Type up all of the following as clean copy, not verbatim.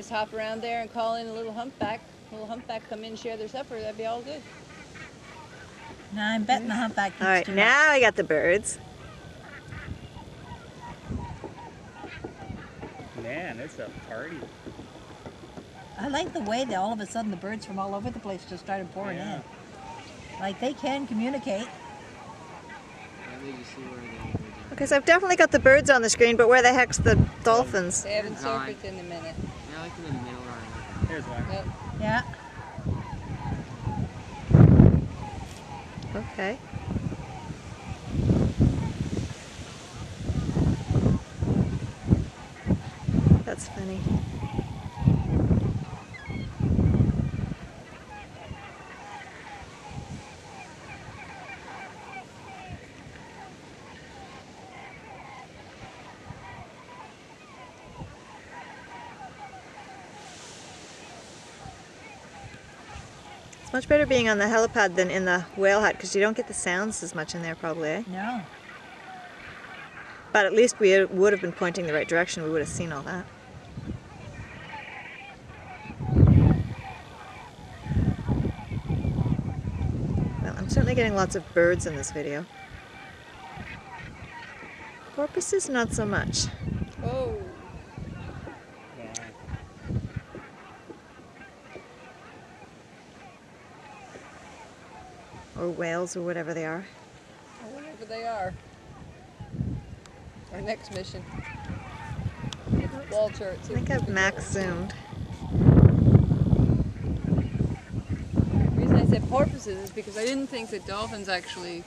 Just hop around there and call in a little humpback. Little humpback come in and share their supper. That'd be all good. No, I'm betting the humpback eats All right, too now much. I got the birds. Man, it's a party. I like the way that all of a sudden the birds from all over the place just started pouring in. Like they can communicate. Okay, so I've definitely got the birds on the screen, but where the heck's the dolphins? They haven't surfaced in a minute. They're like in the middle or Here's one. Yep. Yeah. Okay. That's funny. It's much better being on the helipad than in the whale hut because you don't get the sounds as much in there probably, eh? No. But at least we would have been pointing the right direction. We would have seen all that. Well, I'm certainly getting lots of birds in this video. Porpoises, not so much. Oh. Or whales, or whatever they are. Whatever they are. Our next mission. Wall charts. I think I've max zoomed. The reason I said porpoises is because I didn't think that dolphins actually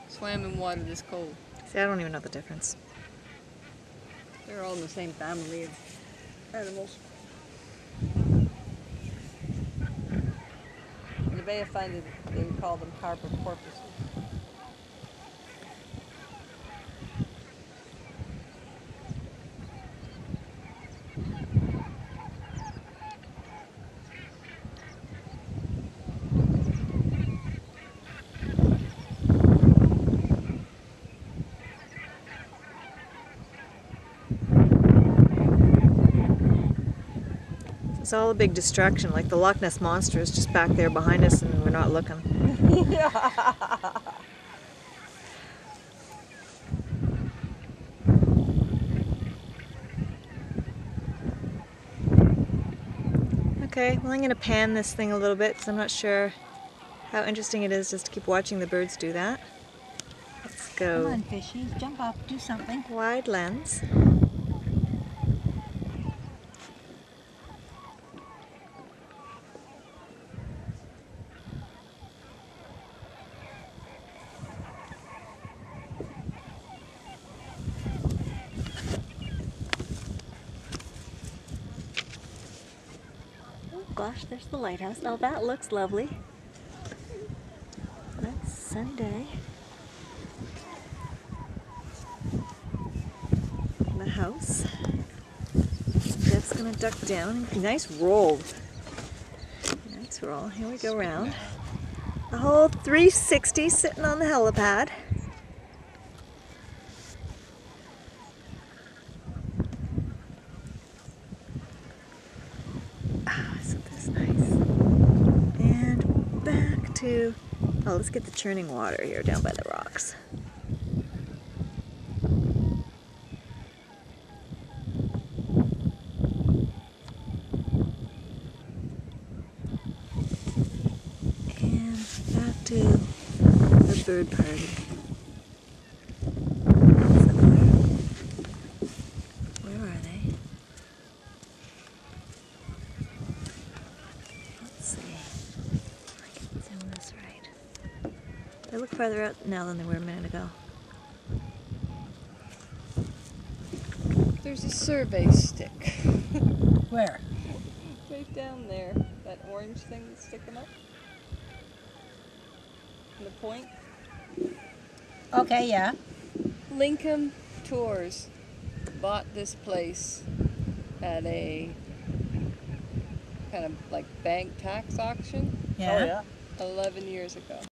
swam in water this cold. See, I don't even know the difference. They're all in the same family of animals. In the Bay of Fundy, they call them harbor porpoises. It's all a big distraction, like the Loch Ness Monster is just back there behind us and we're not looking. Okay, well I'm going to pan this thing a little bit because I'm not sure how interesting it is just to keep watching the birds do that. Let's go. Come on, fishies. Jump up. Do something. Wide lens. Gosh, there's the lighthouse. Now that looks lovely. That's Sunday. The house. Jeff's gonna duck down. Nice roll. Nice roll. Here we go round. A whole 360 sitting on the helipad. And back to, oh, let's get the churning water here down by the rocks. And back to the bird party. Where are they? Let's see. I can zoom this right. They look farther out now than they were a minute ago. There's a survey stick. Where? Right down there. That orange thing that's sticking up. And the point. Okay, yeah. Lincoln Tours bought this place at a kind of like bank tax auction Yeah. Oh, yeah. 11 years ago.